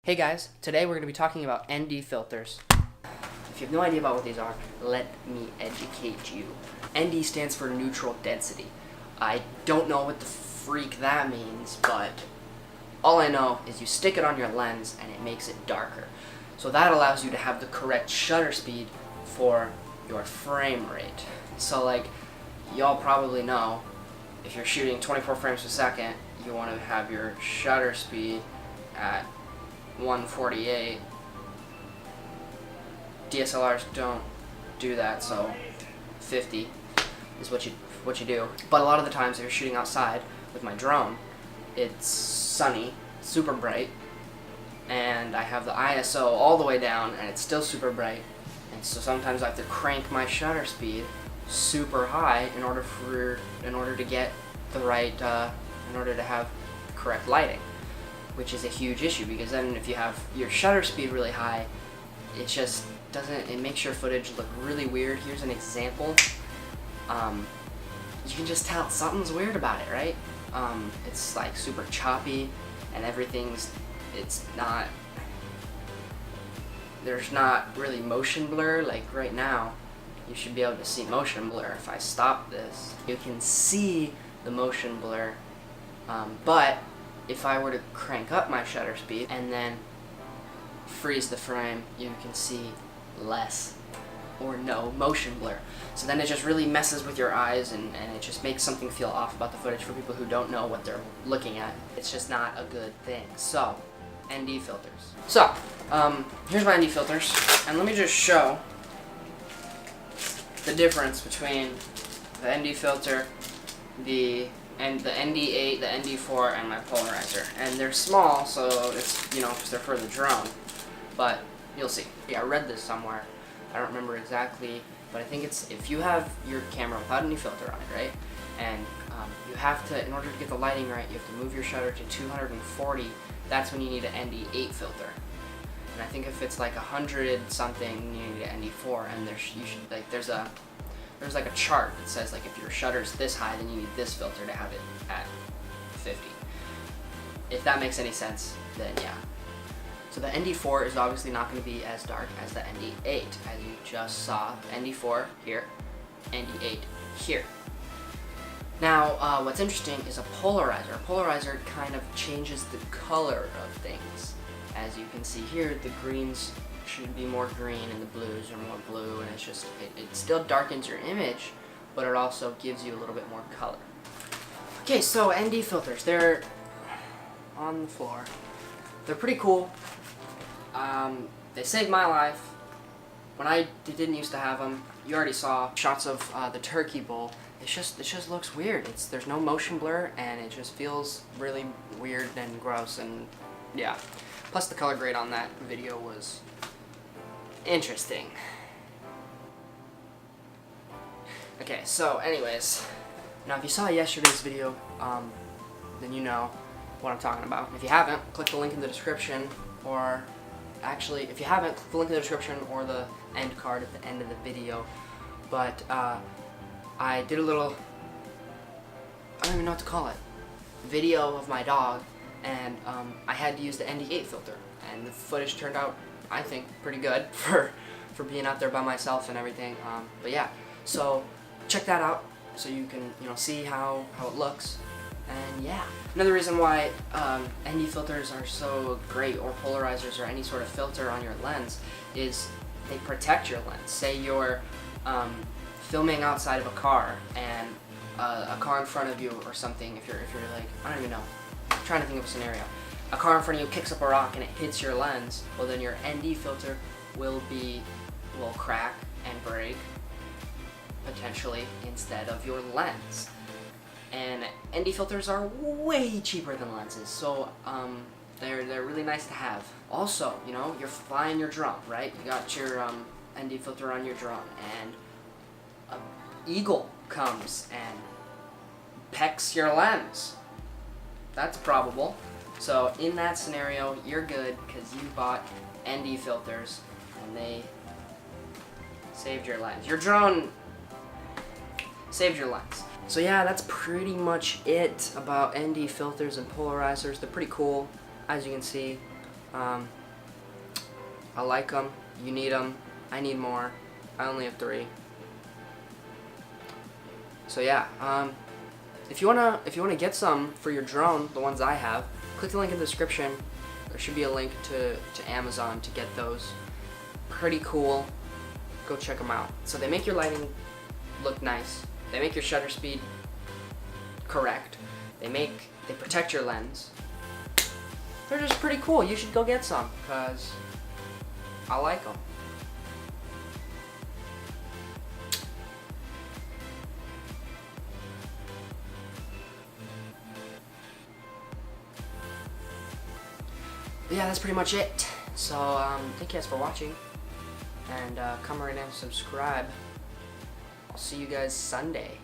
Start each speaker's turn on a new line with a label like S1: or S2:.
S1: Hey guys, today we're going to be talking about ND filters. If you have no idea about what these are, let me educate you. ND stands for neutral density. I don't know what the freak that means, but all I know is you stick it on your lens and it makes it darker. So that allows you to have the correct shutter speed for your frame rate. So like, y'all probably know, if you're shooting 24 frames per second, you want to have your shutter speed at 148. DSLRs don't do that, so 50 is what you do. But a lot of the times if you're shooting outside with my drone, it's sunny, super bright, and I have the ISO all the way down and it's still super bright, and so sometimes I have to crank my shutter speed super high in order to get the right in order to have correct lighting, which is a huge issue, because then if you have your shutter speed really high, it makes your footage look really weird. Here's an example. You can just tell something's weird about it, right? It's like super choppy and there's not really motion blur. Like right now, you should be able to see motion blur. If I stop this, you can see the motion blur, but if I were to crank up my shutter speed and then freeze the frame, you can see less or no motion blur. So then it just really messes with your eyes, and it just makes something feel off about the footage for people who don't know what they're looking at. It's just not a good thing. So, ND filters. So, here's my ND filters, and let me just show the difference between the ND filter, the ND8, the ND4, and my polarizer. And they're small, so it's, because they're for the drone. But you'll see. Yeah, I read this somewhere. I don't remember exactly, but I think it's if you have your camera without any filter on it, right? And you have to, in order to get the lighting right, you have to move your shutter to 240. That's when you need an ND8 filter. And I think if it's like 100 something, you need an ND4. And there's like a chart that says like if your shutter's this high, then you need this filter to have it at 50. If that makes any sense, then yeah. So the ND4 is obviously not going to be as dark as the ND8, as you just saw. ND4 here, ND8 here. Now, what's interesting is a polarizer. A polarizer kind of changes the color of things. As you can see here, the greens should be more green and the blues are more blue, and it still darkens your image, but it also gives you a little bit more color. Okay, so ND filters, they're on the floor. They're pretty cool. They saved my life. When I didn't used to have them, you already saw shots of the turkey bowl. It just looks weird. There's no motion blur, and it just feels really weird and gross, and yeah. Plus the color grade on that video was interesting. Okay, so anyways, now if you saw yesterday's video, then you know what I'm talking about. If you haven't, click the link in the description, or actually, if you haven't, click the link in the description or the end card at the end of the video. But I did a little, I don't even know what to call it, video of my dog, and I had to use the ND8 filter, and the footage turned out, I think, pretty good for being out there by myself and everything. But yeah, so check that out so you can see how it looks. And yeah, another reason why ND filters are so great, or polarizers, or any sort of filter on your lens, is they protect your lens. Say you're filming outside of a car, and a car in front of you or something, if you're like, I don't even know, I'm trying to think of a scenario. A car in front of you kicks up a rock and it hits your lens, well then your ND filter will crack and break, potentially, instead of your lens. And ND filters are way cheaper than lenses, so they're really nice to have. Also, you're flying your drone, right? You got your ND filter on your drone, and an eagle comes and pecks your lens. That's probable. So in that scenario, you're good because you bought ND filters and they saved your lens. Your drone saved your lens. So yeah, that's pretty much it about ND filters and polarizers. They're pretty cool, as you can see. I like them. You need them. I need more. I only have 3. So yeah, if you wanna get some for your drone, the ones I have, click the link in the description. There should be a link to Amazon to get those. Pretty cool. Go check them out. So they make your lighting look nice. They make your shutter speed correct. They protect your lens. They're just pretty cool. You should go get some, because I like them. But yeah, that's pretty much it. So, thank you guys for watching. And come right in and subscribe. I'll see you guys Sunday.